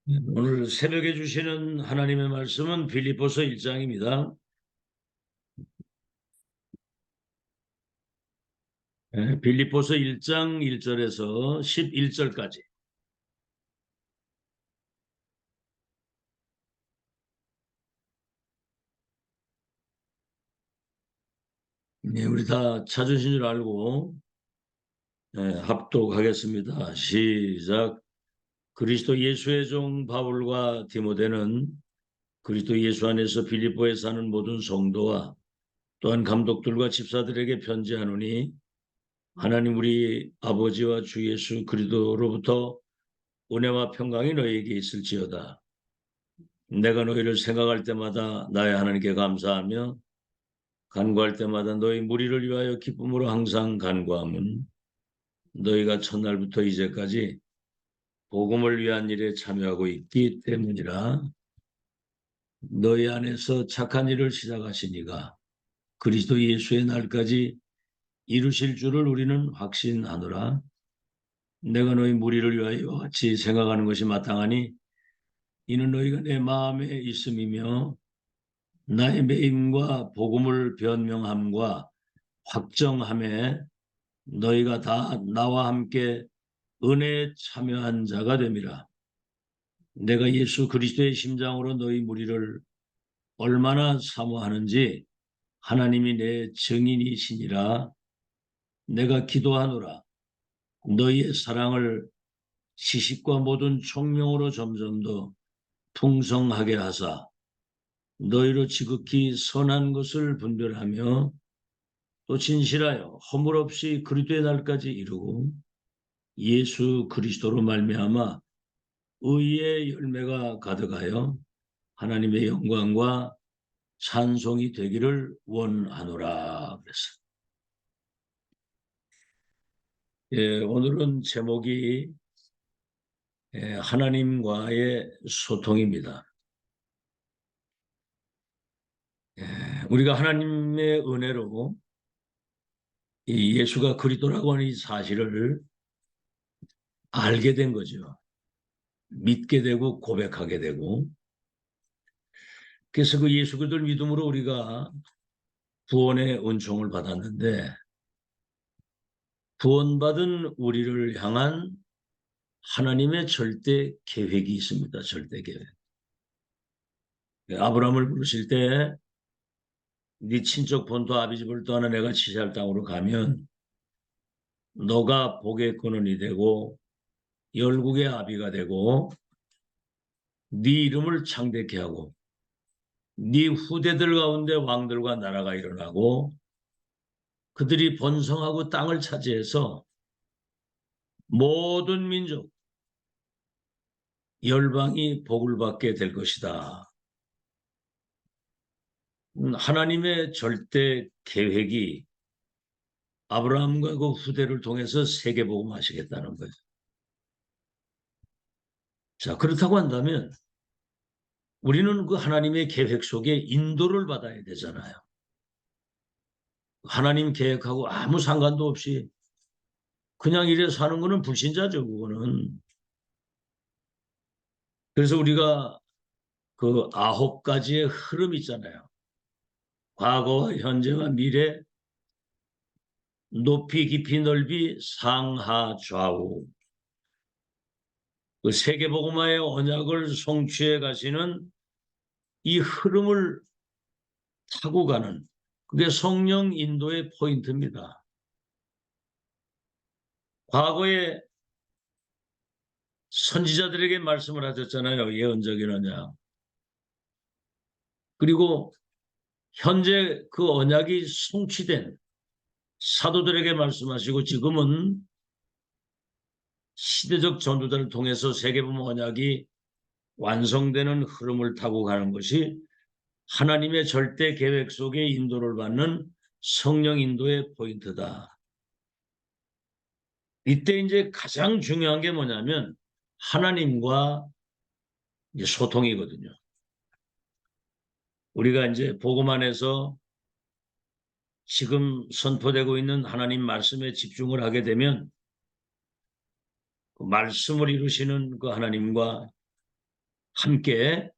오늘 새벽에 주시는 하나님의 말씀은 빌립보서 1장입니다. 빌립보서 1장 1절에서 11절까지. 네, 우리 다 찾으신 줄 알고 합독하겠습니다. 시작. 그리스도 예수의 종 바울과 디모데는 그리스도 예수 안에서 빌립보에 사는 모든 성도와 또한 감독들과 집사들에게 편지하노니, 하나님 우리 아버지와 주 예수 그리스도로부터 은혜와 평강이 너희에게 있을지어다. 내가 너희를 생각할 때마다 나의 하나님께 감사하며 간구할 때마다 너희 무리를 위하여 기쁨으로 항상 간구함은, 너희가 첫날부터 이제까지 복음을 위한 일에 참여하고 있기 때문이라. 너희 안에서 착한 일을 시작하신 이가 그리스도 예수의 날까지 이루실 줄을 우리는 확신하노라. 내가 너희 무리를 위하여 같이 생각하는 것이 마땅하니, 이는 너희가 내 마음에 있음이며 나의 매임과 복음을 변명함과 확정함에 너희가 다 나와 함께 은혜에 참여한 자가 됨이라. 내가 예수 그리스도의 심장으로 너희 무리를 얼마나 사모하는지 하나님이 내 증인이시니라. 내가 기도하노라. 너희의 사랑을 지식과 모든 총명으로 점점 더 풍성하게 하사 너희로 지극히 선한 것을 분별하며 또 진실하여 허물 없이 그리스도의 날까지 이루고 예수 그리스도로 말미암아 의의 열매가 가득하여 하나님의 영광과 찬송이 되기를 원하노라. 그래서 오늘은 제목이 하나님과의 소통입니다. 우리가 하나님의 은혜로 이 예수가 그리스도라고 하는 이 사실을 알게 된 거죠. 믿게 되고 고백하게 되고, 그래서 그 예수 그리스도를 믿음으로 우리가 구원의 은총을 받았는데, 구원받은 우리를 향한 하나님의 절대 계획이 있습니다. 절대 계획. 아브라함을 부르실 때 네 친척 본토 아비집을 떠나 내가 지시할 땅으로 가면 너가 복의 근원이 되고 열국의 아비가 되고 네 이름을 창대케 하고 네 후대들 가운데 왕들과 나라가 일어나고 그들이 번성하고 땅을 차지해서 모든 민족, 열방이 복을 받게 될 것이다. 하나님의 절대 계획이 아브라함과 그 후대를 통해서 세계복음 하시겠다는 거예요. 자, 그렇다고 한다면 우리는 그 하나님의 계획 속에 인도를 받아야 되잖아요. 하나님 계획하고 아무 상관도 없이 그냥 이래 사는 거는 불신자죠, 그거는. 그래서 우리가 그 9가지의 흐름 있잖아요. 과거와 현재와 미래, 높이 깊이 넓이 상하 좌우. 그 세계복음화의 언약을 성취해 가시는 이 흐름을 타고 가는, 그게 성령 인도의 포인트입니다. 과거에 선지자들에게 말씀을 하셨잖아요. 예언적인 언약. 그리고 현재 그 언약이 성취된 사도들에게 말씀하시고, 지금은 시대적 전도자를 통해서 세계복음 언약이 완성되는 흐름을 타고 가는 것이 하나님의 절대 계획 속에 인도를 받는 성령 인도의 포인트다. 이때 이제 가장 중요한 게 뭐냐면 하나님과 소통이거든요. 우리가 이제 복음 안에서 지금 선포되고 있는 하나님 말씀에 집중을 하게 되면 그 말씀을 이루시는 그 하나님과 함께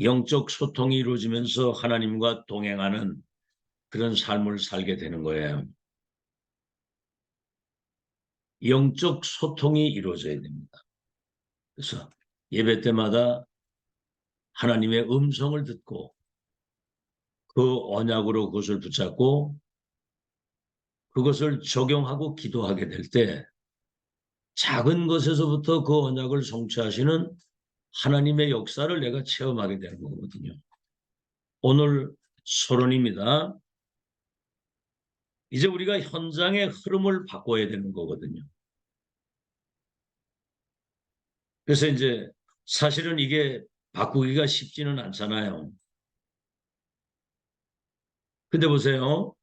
영적 소통이 이루어지면서 하나님과 동행하는 그런 삶을 살게 되는 거예요. 영적 소통이 이루어져야 됩니다. 그래서 예배 때마다 하나님의 음성을 듣고 그 언약으로 그것을 붙잡고 그것을 적용하고 기도하게 될 때 작은 것에서부터 그 언약을 성취하시는 하나님의 역사를 내가 체험하게 되는 거거든요. 오늘 서론입니다. 이제 우리가 현장의 흐름을 바꿔야 되는 거거든요. 그래서 이제 사실은 이게 바꾸기가 쉽지는 않잖아요. 근데 보세요.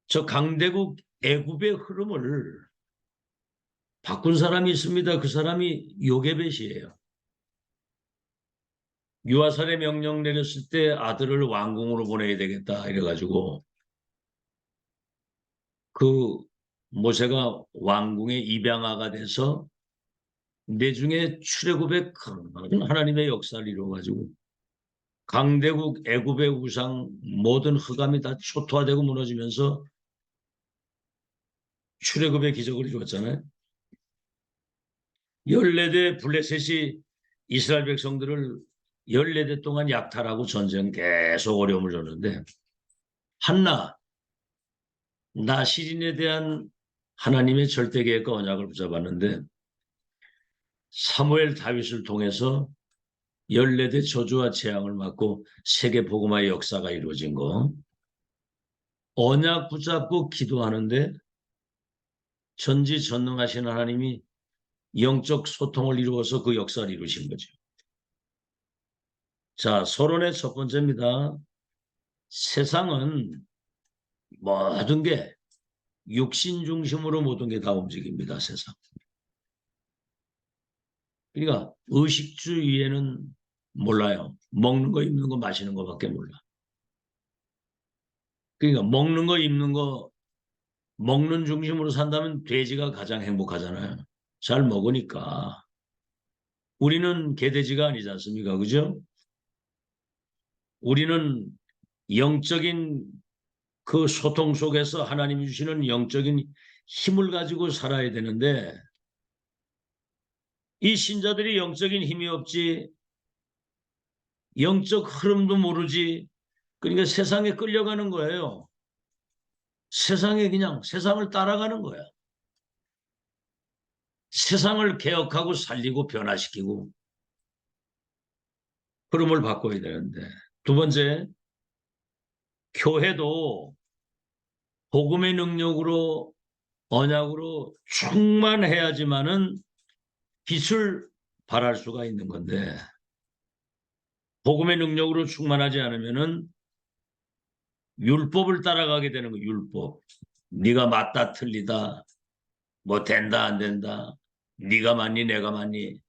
저 강대국 애굽의 흐름을 바꾼 사람이 있습니다. 그 사람이 요게벳이에요. 유아살의 명령 내렸을 때 아들을 왕궁으로 보내야 되겠다 이래가지고 그 모세가 왕궁의 입양아가 돼서 내중에 출애굽의 큰 하나님의 역사를 이루어가지고 강대국 애굽의 우상 모든 흑암이 다 초토화되고 무너지면서 출애굽의 기적을 이루었잖아요. 14대 블레셋이 이스라엘 백성들을 14대 동안 약탈하고 전쟁 계속 어려움을 줬는데 한나 나시린에 대한 하나님의 절대 계획과 언약을 붙잡았는데 사무엘 다윗을 통해서 14대 저주와 재앙을 맞고 세계 복음화의 역사가 이루어진 거. 언약 붙잡고 기도하는데 전지전능하신 하나님이 영적 소통을 이루어서 그 역사를 이루신 거죠. 자, 서론의 첫 번째입니다. 세상은 모든 게 육신 중심으로 모든 게 다 움직입니다. 세상. 그러니까 의식주의에는 몰라요. 먹는 거, 입는 거, 마시는 거밖에 몰라. 그러니까 먹는 거, 입는 거, 먹는 중심으로 산다면 돼지가 가장 행복하잖아요. 잘 먹으니까. 우리는 개돼지가 아니지 않습니까? 그죠? 우리는 영적인 그 소통 속에서 하나님이 주시는 영적인 힘을 가지고 살아야 되는데 이 신자들이 영적인 힘이 없지, 영적 흐름도 모르지, 그러니까 세상에 끌려가는 거예요. 세상에 그냥 세상을 따라가는 거야. 세상을 개혁하고 살리고 변화시키고 흐름을 바꿔야 되는데. 두 번째, 교회도 복음의 능력으로 언약으로 충만해야지만은 빛을 발할 수가 있는 건데 복음의 능력으로 충만하지 않으면은 율법을 따라가게 되는 거. 율법. 네가 맞다 틀리다 뭐 된다 안 된다 네가 맞니 내가 맞니.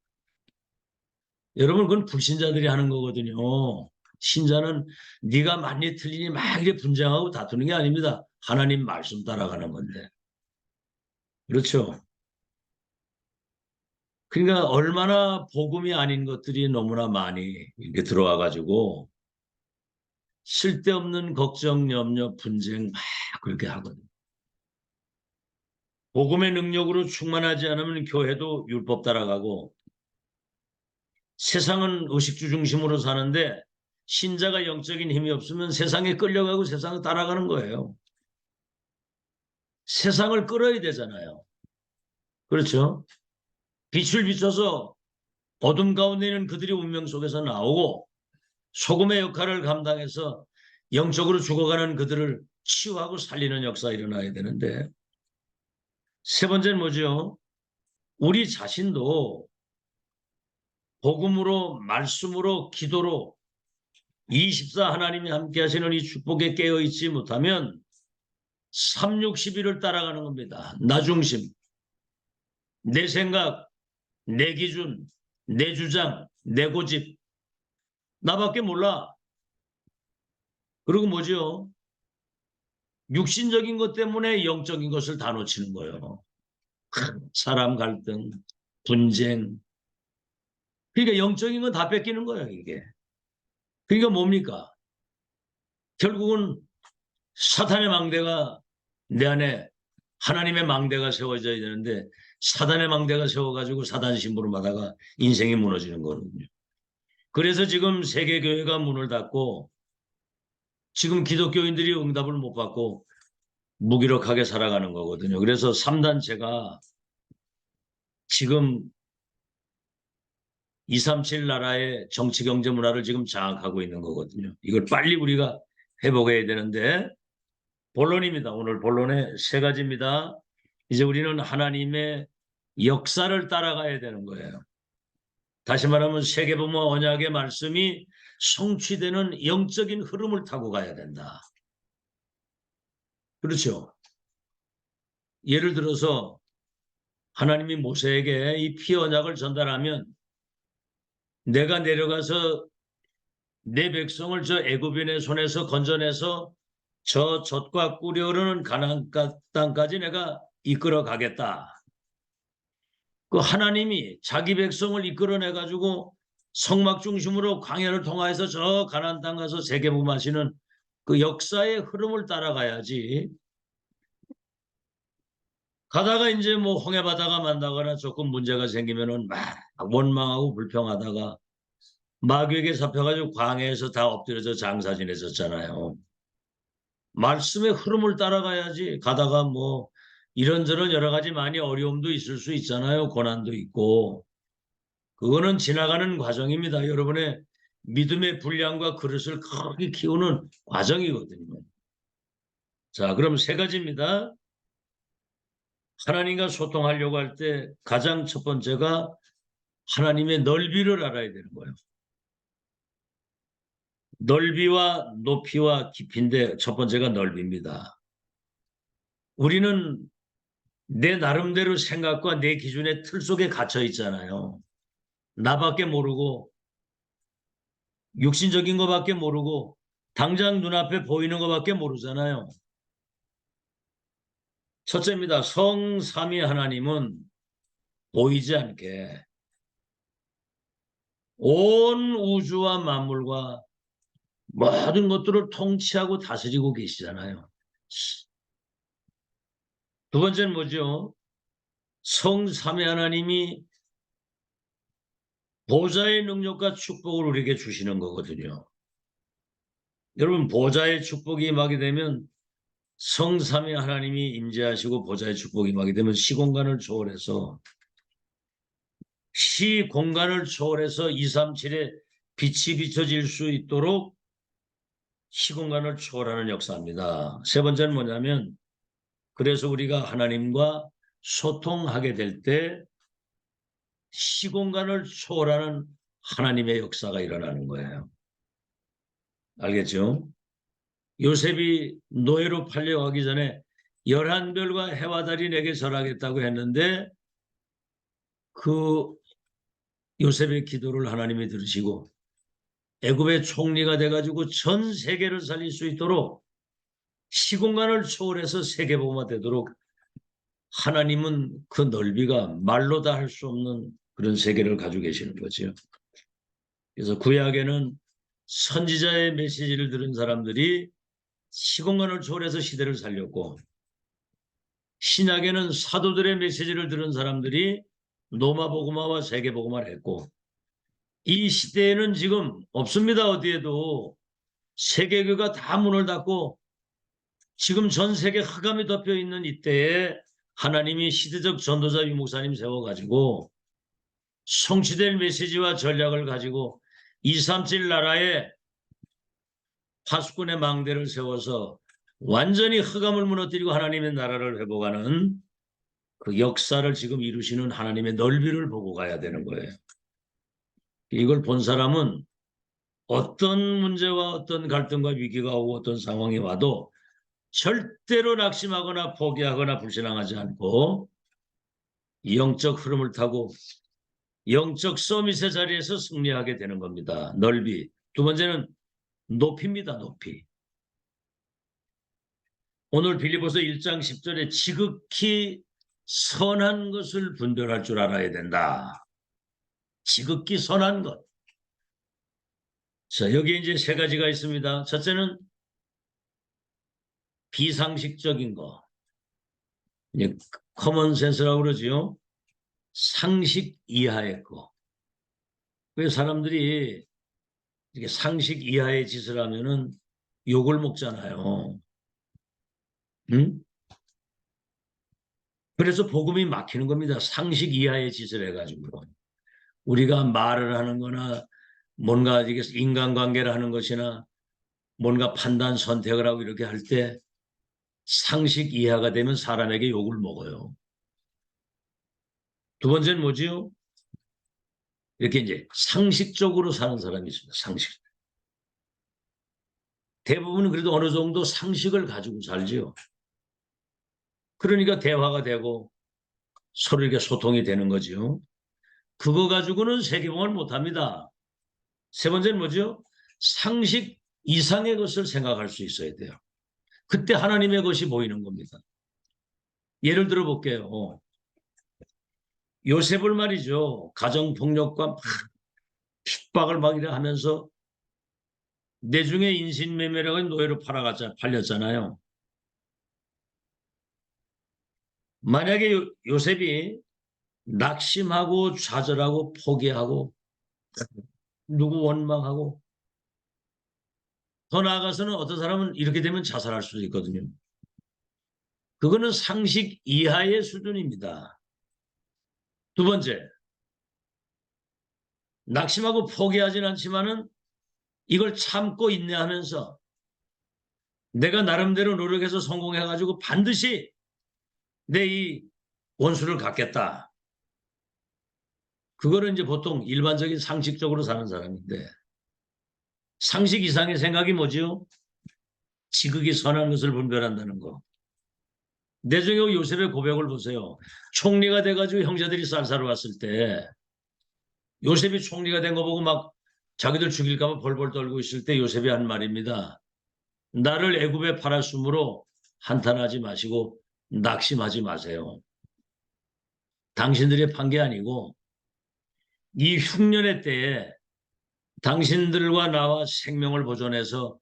여러분 그건 불신자들이 하는 거거든요. 신자는 네가 맞니 틀리니 막 이렇게 분쟁하고 다투는 게 아닙니다. 하나님 말씀 따라가는 건데. 그렇죠. 그러니까 얼마나 복음이 아닌 것들이 너무나 많이 이렇게 들어와 가지고 쓸데없는 걱정, 염려, 분쟁 막 그렇게 하거든요. 복음의 능력으로 충만하지 않으면 교회도 율법 따라가고 세상은 의식주 중심으로 사는데 신자가 영적인 힘이 없으면 세상에 끌려가고 세상을 따라가는 거예요. 세상을 끌어야 되잖아요. 그렇죠? 빛을 비춰서 어둠 가운데 있는 그들이 운명 속에서 나오고 소금의 역할을 감당해서 영적으로 죽어가는 그들을 치유하고 살리는 역사가 일어나야 되는데 세 번째는 뭐죠? 우리 자신도 복음으로 말씀으로 기도로 24 하나님이 함께 하시는 이 축복에 깨어있지 못하면 3, 6, 11을 따라가는 겁니다. 나 중심, 내 생각, 내 기준, 내 주장, 내 고집 나밖에 몰라. 그리고 뭐죠? 육신적인 것 때문에 영적인 것을 다 놓치는 거예요. 사람 갈등, 분쟁, 그러니까 영적인 건 다 뺏기는 거예요, 이게. 그러니까 뭡니까? 결국은 사탄의 망대가 내 안에 하나님의 망대가 세워져야 되는데 사단의 망대가 세워가지고 사단 심부름하다가 인생이 무너지는 거거든요. 그래서 지금 세계교회가 문을 닫고 지금 기독교인들이 응답을 못 받고 무기력하게 살아가는 거거든요. 그래서 3단체가 지금 237 나라의 정치, 경제, 문화를 지금 장악하고 있는 거거든요. 이걸 빨리 우리가 회복해야 되는데 본론입니다. 오늘 본론의 세 가지입니다. 이제 우리는 하나님의 역사를 따라가야 되는 거예요. 다시 말하면 세계보모 언약의 말씀이 성취되는 영적인 흐름을 타고 가야 된다. 그렇죠. 예를 들어서 하나님이 모세에게 이 피 언약을 전달하면 내가 내려가서 내 백성을 저 애굽인의 손에서 건져내서 저 젖과 꿀이 흐르는 가나안 땅까지 내가 이끌어 가겠다. 그 하나님이 자기 백성을 이끌어내 가지고 성막 중심으로 광야를 통하여서 저 가나안 땅 가서 세계복음하시는 그 역사의 흐름을 따라가야지. 가다가 이제 뭐 홍해 바다가 만나거나 조금 문제가 생기면은 막 원망하고 불평하다가 마귀에게 잡혀가지고 광야에서 다 엎드려서 장사 지냈었잖아요. 말씀의 흐름을 따라가야지. 가다가 뭐 이런저런 여러 가지 많이 어려움도 있을 수 있잖아요. 고난도 있고. 그거는 지나가는 과정입니다. 여러분의 믿음의 분량과 그릇을 크게 키우는 과정이거든요. 자, 그럼 세 가지입니다. 하나님과 소통하려고 할 때 가장 첫 번째가 하나님의 넓이를 알아야 되는 거예요. 넓이와 높이와 깊이인데 첫 번째가 넓이입니다. 우리는 내 나름대로 생각과 내 기준의 틀 속에 갇혀 있잖아요. 나밖에 모르고 육신적인 것밖에 모르고 당장 눈앞에 보이는 것밖에 모르잖아요. 첫째입니다. 성삼위 하나님은 보이지 않게 온 우주와 만물과 모든 것들을 통치하고 다스리고 계시잖아요. 두 번째는 뭐죠? 성삼위 하나님이 보좌의 능력과 축복을 우리에게 주시는 거거든요. 여러분 보좌의 축복이 임하게 되면 성삼위 하나님이 임재하시고 보좌의 축복이 임하게 되면 시공간을 초월해서 시공간을 초월해서 237에 빛이 비춰질 수 있도록 시공간을 초월하는 역사입니다. 세 번째는 뭐냐면 그래서 우리가 하나님과 소통하게 될 때 시공간을 초월하는 하나님의 역사가 일어나는 거예요. 알겠죠? 요셉이 노예로 팔려가기 전에 11별과 해와 달이 내게 절하겠다고 했는데 그 요셉의 기도를 하나님이 들으시고 애굽의 총리가 돼가지고 전 세계를 살릴 수 있도록 시공간을 초월해서 세계복음화 되도록 하나님은 그 넓이가 말로 다 할 수 없는 그런 세계를 가지고 계시는 거죠. 그래서 구약에는 선지자의 메시지를 들은 사람들이 시공간을 초월해서 시대를 살렸고 신약에는 사도들의 메시지를 들은 사람들이 로마복음화와 세계복음화를 했고 이 시대에는 지금 없습니다. 어디에도 세계교가 다 문을 닫고 지금 전 세계 흑암이 덮여 있는 이때에 하나님이 시대적 전도자 유목사님 세워가지고 성취될 메시지와 전략을 가지고 237 나라에 파수꾼의 망대를 세워서 완전히 흑암을 무너뜨리고 하나님의 나라를 회복하는 그 역사를 지금 이루시는 하나님의 넓이를 보고 가야 되는 거예요. 이걸 본 사람은 어떤 문제와 어떤 갈등과 위기가 오고 어떤 상황이 와도 절대로 낙심하거나 포기하거나 불신앙하지 않고 영적 흐름을 타고 영적 서밋의 자리에서 승리하게 되는 겁니다. 넓이. 두 번째는 높이입니다. 높이. 오늘 빌립보서 1장 10절에 지극히 선한 것을 분별할 줄 알아야 된다. 지극히 선한 것. 자, 여기 이제 세 가지가 있습니다. 첫째는 비상식적인 거. 이제 커먼 센스라고 그러지요. 상식 이하의 거. 왜 사람들이 이게 상식 이하의 짓을 하면은 욕을 먹잖아요. 응? 그래서 복음이 막히는 겁니다. 상식 이하의 짓을 해가지고. 우리가 말을 하는 거나 뭔가 이게 인간관계를 하는 것이나 뭔가 판단 선택을 하고 이렇게 할 때 상식 이하가 되면 사람에게 욕을 먹어요. 두 번째는 뭐지요? 이렇게 이제 상식적으로 사는 사람이 있습니다. 상식. 대부분은 그래도 어느 정도 상식을 가지고 살지요. 그러니까 대화가 되고 서로 이렇게 소통이 되는 거죠. 그거 가지고는 세계봉을 못합니다. 세 번째는 뭐죠? 상식 이상의 것을 생각할 수 있어야 돼요. 그때 하나님의 것이 보이는 겁니다. 예를 들어 볼게요. 요셉을 말이죠. 가정폭력과 핍박을 막 이래 하면서 내중에 인신매매라고 노예로 팔렸잖아요. 만약에 요셉이 낙심하고 좌절하고 포기하고 누구 원망하고 더 나아가서는 어떤 사람은 이렇게 되면 자살할 수도 있거든요. 그거는 상식 이하의 수준입니다. 두 번째, 낙심하고 포기하진 않지만은 이걸 참고 인내하면서 내가 나름대로 노력해서 성공해가지고 반드시 내 이 원수를 갚겠다. 그거는 이제 보통 일반적인 상식적으로 사는 사람인데 상식 이상의 생각이 뭐지요? 지극히 선한 것을 분별한다는 거. 내중에 요셉의 고백을 보세요. 총리가 돼가지고 형제들이 쌀사러 왔을 때 요셉이 총리가 된 거 보고 막 자기들 죽일까 봐 벌벌 떨고 있을 때 요셉이 한 말입니다. 나를 애굽에 팔았으므로 한탄하지 마시고 낙심하지 마세요. 당신들이 판 게 아니고 이 흉년의 때에 당신들과 나와 생명을 보존해서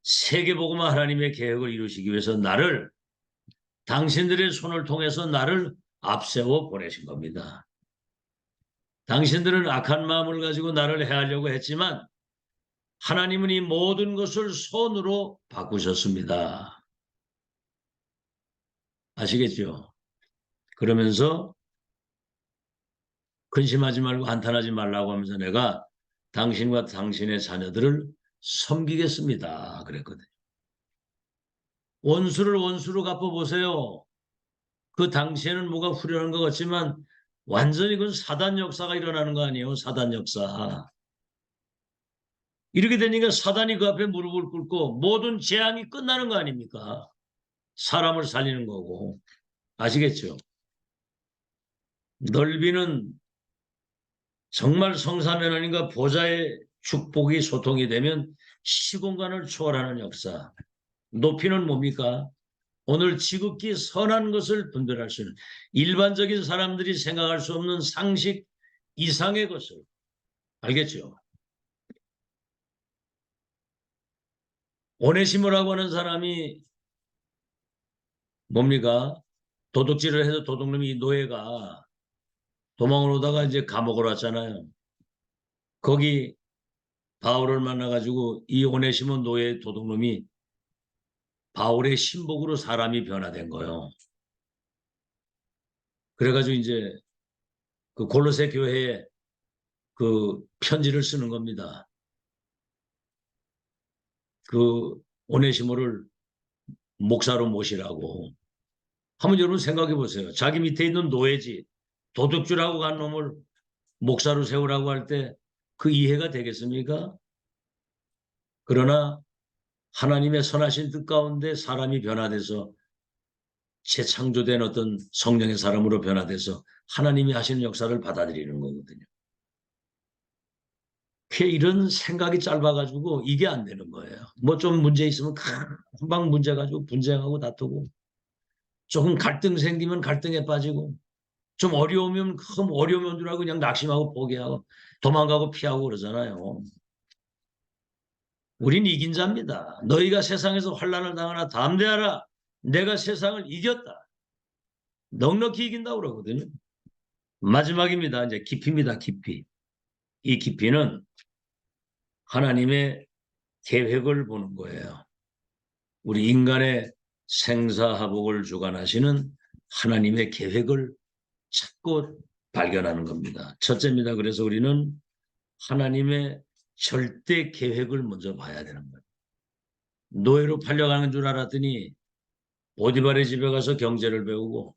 세계복음화 하나님의 계획을 이루시기 위해서 나를 당신들의 손을 통해서 나를 앞세워 보내신 겁니다. 당신들은 악한 마음을 가지고 나를 해하려고 했지만 하나님은 이 모든 것을 손으로 바꾸셨습니다. 아시겠죠? 그러면서 근심하지 말고 한탄하지 말라고 하면서 내가 당신과 당신의 자녀들을 섬기겠습니다. 그랬거든요. 원수를 원수로 갚아보세요. 그 당시에는 뭐가 후련한 것 같지만 완전히 그건 사단 역사가 일어나는 거 아니에요. 사단 역사. 이렇게 되니까 사단이 그 앞에 무릎을 꿇고 모든 재앙이 끝나는 거 아닙니까? 사람을 살리는 거고. 아시겠죠? 넓이는 정말 성삼위 하나님과 보좌의 축복이 소통이 되면 시공간을 초월하는 역사. 높이는 뭡니까? 오늘 지극히 선한 것을 분별할 수 있는 일반적인 사람들이 생각할 수 없는 상식 이상의 것을 알겠죠? 오네시모라고 하는 사람이 뭡니까? 도둑질을 해서 도둑놈이 노예가 도망을 오다가 이제 감옥을 왔잖아요. 거기 바울을 만나가지고 이 오네시모 노예 도둑놈이 바울의 신복으로 사람이 변화된 거예요. 그래가지고 이제 그 골로새 교회에 그 편지를 쓰는 겁니다. 그 오네시모를 목사로 모시라고. 한번 여러분 생각해 보세요. 자기 밑에 있는 노예지 도둑질하고 간 놈을 목사로 세우라고 할 때 그 이해가 되겠습니까? 그러나 하나님의 선하신 뜻 가운데 사람이 변화돼서 재창조된 어떤 성령의 사람으로 변화돼서 하나님이 하시는 역사를 받아들이는 거거든요. 이런 생각이 짧아가지고 이게 안 되는 거예요. 뭐 좀 문제 있으면 금방 문제 가지고 분쟁하고 다투고 조금 갈등 생기면 갈등에 빠지고 좀 어려우면 어려우면 줄 알고 그냥 낙심하고 포기하고 도망가고 피하고 그러잖아요. 우린 이긴 자입니다. 너희가 세상에서 환난을 당하나 담대하라. 내가 세상을 이겼다. 넉넉히 이긴다고 그러거든요. 마지막입니다. 이제 깊이입니다. 깊이. 이 깊이는 하나님의 계획을 보는 거예요. 우리 인간의 생사화복을 주관하시는 하나님의 계획을 찾고 발견하는 겁니다. 첫째입니다. 그래서 우리는 하나님의 절대 계획을 먼저 봐야 되는 거예요. 노예로 팔려가는 줄 알았더니 보디발의 집에 가서 경제를 배우고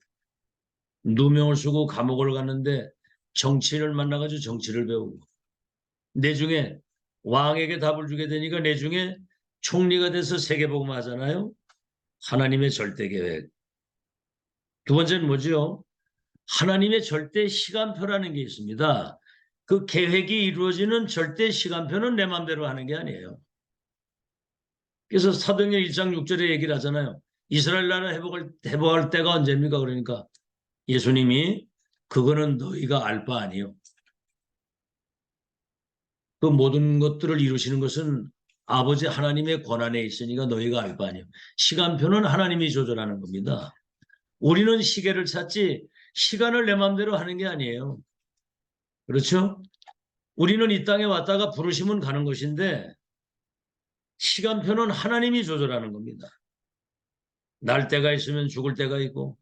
누명을 쓰고 감옥을 갔는데 정치인을 만나가지고 정치를 배우고 내중에 왕에게 답을 주게 되니까 내중에 총리가 돼서 세계복음 하잖아요. 하나님의 절대 계획. 두 번째는 뭐죠? 하나님의 절대 시간표라는 게 있습니다. 그 계획이 이루어지는 절대 시간표는 내 마음대로 하는 게 아니에요. 그래서 사도행전 1장 6절에 얘기를 하잖아요. 이스라엘 나라 회복할 때가 언제입니까? 그러니까 예수님이 그거는 너희가 알 바 아니요. 그 모든 것들을 이루시는 것은 아버지 하나님의 권한에 있으니까 너희가 알 바 아니요. 시간표는 하나님이 조절하는 겁니다. 우리는 시계를 찾지 시간을 내 마음대로 하는 게 아니에요. 그렇죠? 우리는 이 땅에 왔다가 부르시면 가는 것인데 시간표는 하나님이 조절하는 겁니다. 날 때가 있으면 죽을 때가 있고,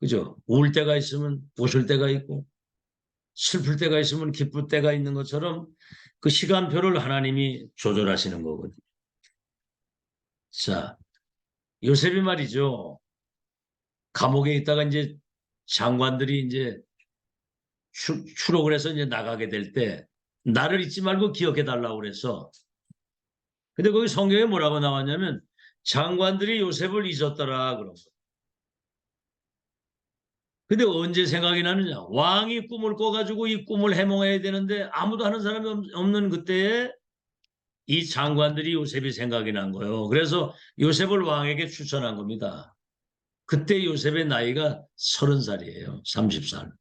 그죠? 울 때가 있으면 웃을 때가 있고, 슬플 때가 있으면 기쁠 때가 있는 것처럼 그 시간표를 하나님이 조절하시는 거거든요. 자, 요셉이 말이죠. 감옥에 있다가 이제 장관들이 이제 추록을 해서 이제 나가게 될 때 나를 잊지 말고 기억해 달라고 그래서 근데 거기 성경에 뭐라고 나왔냐면 장관들이 요셉을 잊었더라 그런 거. 근데 언제 생각이 나느냐? 왕이 꿈을 꿔가지고 이 꿈을 해몽해야 되는데 아무도 하는 사람이 없는 그때에 이 장관들이 요셉이 생각이 난 거예요. 그래서 요셉을 왕에게 추천한 겁니다. 그때 요셉의 나이가 30살이에요. 30살.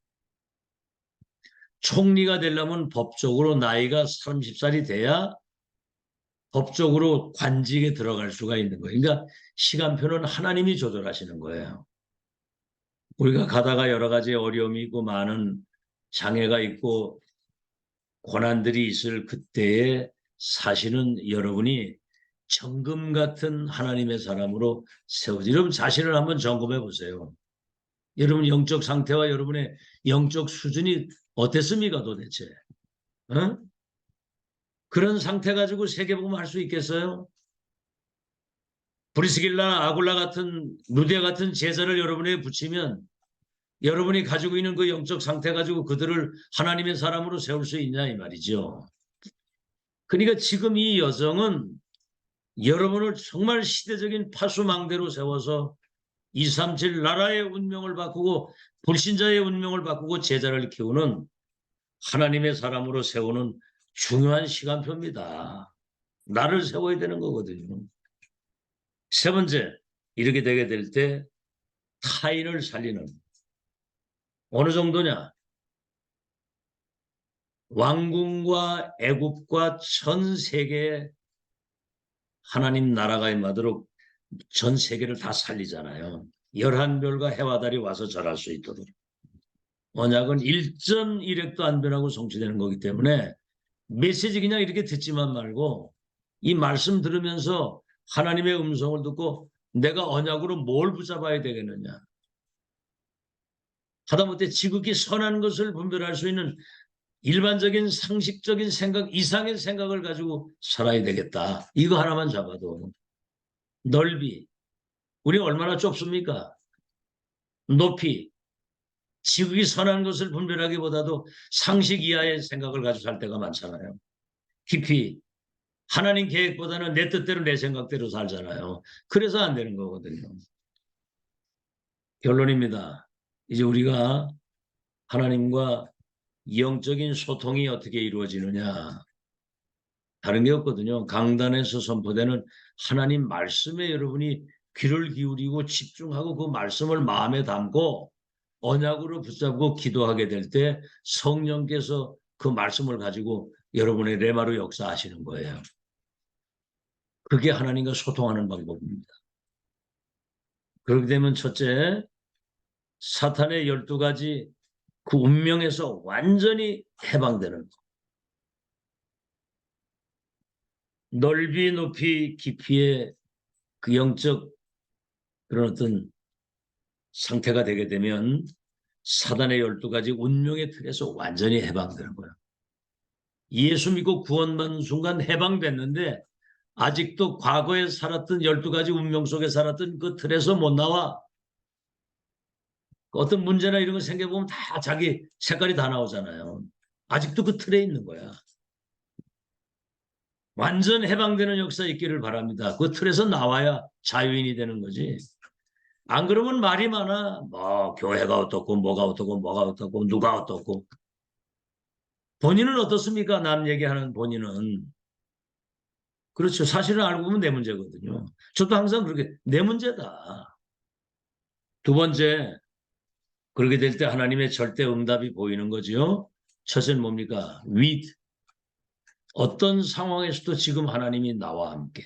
총리가 되려면 법적으로 나이가 30살이 돼야 법적으로 관직에 들어갈 수가 있는 거예요. 그러니까 시간표는 하나님이 조절하시는 거예요. 우리가 가다가 여러 가지 어려움이 있고 많은 장애가 있고 고난들이 있을 그때에 사실은 여러분이 정금 같은 하나님의 사람으로 세워지. 여러분 자신을 한번 점검해 보세요. 여러분 영적 상태와 여러분의 영적 수준이 어땠습니까 도대체? 어? 그런 상태 가지고 세계복음 할 수 있겠어요? 브리스길라, 아굴라 같은 루디아 같은 제자를 여러분에게 붙이면 여러분이 가지고 있는 그 영적 상태 가지고 그들을 하나님의 사람으로 세울 수 있냐 이 말이죠. 그러니까 지금 이 여성은 여러분을 정말 시대적인 파수망대로 세워서 237 나라의 운명을 바꾸고 불신자의 운명을 바꾸고 제자를 키우는 하나님의 사람으로 세우는 중요한 시간표입니다. 나를 세워야 되는 거거든요. 세 번째, 이렇게 되게 될 때 타인을 살리는 어느 정도냐? 왕궁과 애국과 전 세계에 하나님 나라가 임하도록 전 세계를 다 살리잖아요. 11별과 해와 달이 와서 절할 수 있도록. 언약은 1.1획도 안 변하고 성취되는 거기 때문에 메시지 그냥 이렇게 듣지만 말고 이 말씀 들으면서 하나님의 음성을 듣고 내가 언약으로 뭘 붙잡아야 되겠느냐. 하다못해 지극히 선한 것을 분별할 수 있는 일반적인 상식적인 생각 이상의 생각을 가지고 살아야 되겠다. 이거 하나만 잡아도 넓이 우리 얼마나 좁습니까? 높이 지극히 선한 것을 분별하기보다도 상식 이하의 생각을 가지고 살 때가 많잖아요. 깊이 하나님 계획보다는 내 뜻대로 내 생각대로 살잖아요. 그래서 안 되는 거거든요. 결론입니다. 이제 우리가 하나님과 영적인 소통이 어떻게 이루어지느냐. 다른 게 없거든요. 강단에서 선포되는 하나님 말씀에 여러분이 귀를 기울이고 집중하고 그 말씀을 마음에 담고 언약으로 붙잡고 기도하게 될 때 성령께서 그 말씀을 가지고 여러분의 레마로 역사하시는 거예요. 그게 하나님과 소통하는 방법입니다. 그렇게 되면 첫째, 사탄의 12가지 그 운명에서 완전히 해방되는 것. 넓이, 높이, 깊이의 그 영적 그런 어떤 상태가 되게 되면 사단의 12가지 운명의 틀에서 완전히 해방되는 거예요. 예수 믿고 구원받는 순간 해방됐는데 아직도 과거에 살았던 12가지 운명 속에 살았던 그 틀에서 못 나와. 어떤 문제나 이런 거 생겨보면 다 자기 색깔이 다 나오잖아요. 아직도 그 틀에 있는 거야. 완전 해방되는 역사 있기를 바랍니다. 그 틀에서 나와야 자유인이 되는 거지. 안 그러면 말이 많아. 뭐 교회가 어떻고 뭐가 어떻고 뭐가 어떻고 누가 어떻고. 본인은 어떻습니까? 남 얘기하는 본인은. 그렇죠. 사실은 알고 보면 내 문제거든요. 저도 항상 그렇게 내 문제다. 두 번째, 그렇게 될 때 하나님의 절대 응답이 보이는 거죠. 첫째는 뭡니까? with. 어떤 상황에서도 지금 하나님이 나와 함께.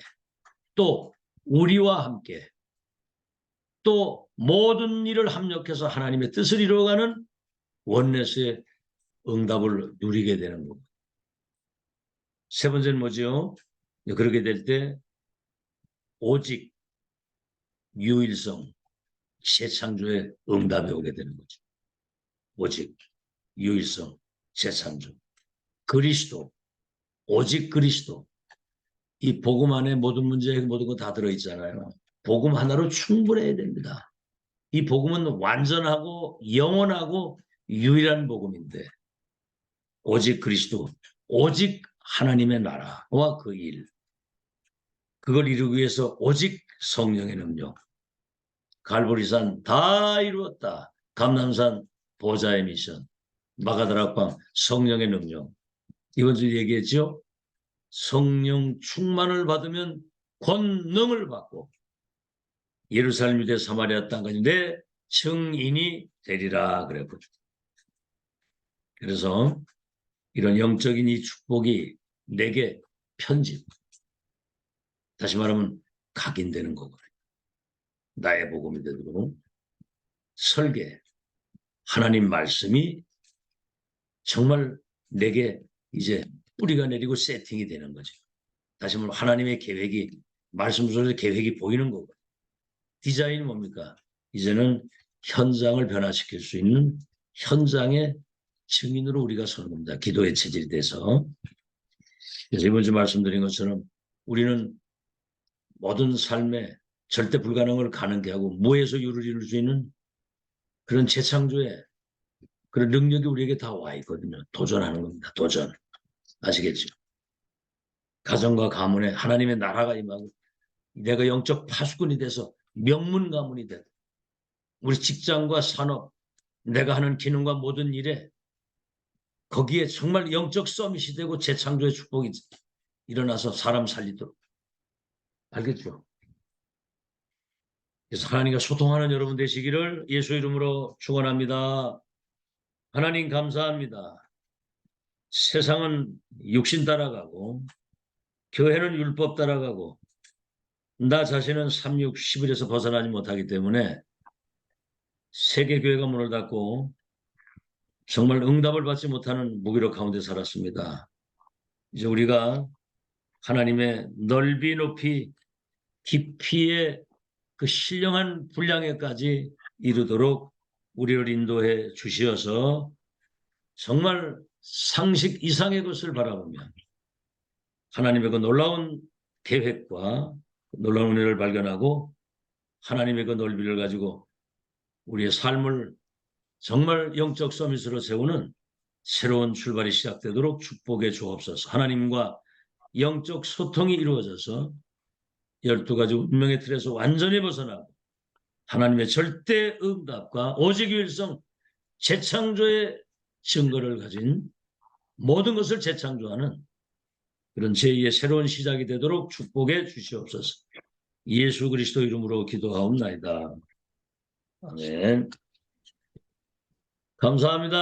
또 우리와 함께. 또 모든 일을 합력해서 하나님의 뜻을 이루어가는 원네스의 응답을 누리게 되는 겁니다. 세 번째는 뭐죠? 그렇게 될 때 오직 유일성, 재창조의 응답이 오게 되는 거죠. 오직 유일성, 재창조. 그리스도, 오직 그리스도. 이 복음 안에 모든 문제, 모든 거 다 들어있잖아요. 복음 하나로 충분해야 됩니다. 이 복음은 완전하고 영원하고 유일한 복음인데 오직 그리스도, 오직 하나님의 나라와 그 일, 그걸 이루기 위해서 오직 성령의 능력. 갈보리산 다 이루었다. 감람산 보좌의 미션. 마가다락방 성령의 능력. 이번 주 얘기했죠. 성령 충만을 받으면 권능을 받고 예루살렘 유대 사마리아 땅까지 내 증인이 되리라 그랬거든요. 그래서 이런 영적인 이 축복이 내게 편집, 다시 말하면 각인되는 거거든요. 나의 복음이 되도록 설계, 하나님 말씀이 정말 내게 이제 뿌리가 내리고 세팅이 되는 거죠. 다시 말하면 하나님의 계획이 말씀 속에서 계획이 보이는 거고 디자인이 뭡니까? 이제는 현장을 변화시킬 수 있는 현장의 증인으로 우리가 서는 겁니다. 기도의 체질이 돼서. 그래서 이번 주 말씀드린 것처럼 우리는 모든 삶에 절대 불가능을 가능케 하고 무에서 유를 이룰 수 있는 그런 재창조의 그런 능력이 우리에게 다 와 있거든요. 도전하는 겁니다. 도전. 아시겠죠? 가정과 가문에 하나님의 나라가 임하고 내가 영적 파수꾼이 돼서 명문 가문이 되고 우리 직장과 산업, 내가 하는 기능과 모든 일에 거기에 정말 영적 서밋이 되고 재창조의 축복이 일어나서 사람 살리도록. 알겠죠? 그래서 하나님과 소통하는 여러분 되시기를 예수 이름으로 축원합니다. 하나님 감사합니다. 세상은 육신 따라가고 교회는 율법 따라가고 나 자신은 3, 6, 11에서 벗어나지 못하기 때문에 세계교회가 문을 닫고 정말 응답을 받지 못하는 무기력 가운데 살았습니다. 이제 우리가 하나님의 넓이 높이 깊이의 그 신령한 분량에까지 이르도록 우리를 인도해 주시어서 정말 상식 이상의 것을 바라보며 하나님의 그 놀라운 계획과 놀라운 은혜를 발견하고 하나님의 그 넓이를 가지고 우리의 삶을 정말 영적 서밋으로 세우는 새로운 출발이 시작되도록 축복해 주옵소서. 하나님과 영적 소통이 이루어져서 12가지 운명의 틀에서 완전히 벗어나고 하나님의 절대 응답과 오직 유일성 재창조의 증거를 가진 모든 것을 재창조하는 그런 제2의 새로운 시작이 되도록 축복해 주시옵소서. 예수 그리스도 이름으로 기도하옵나이다. 아멘. 감사합니다.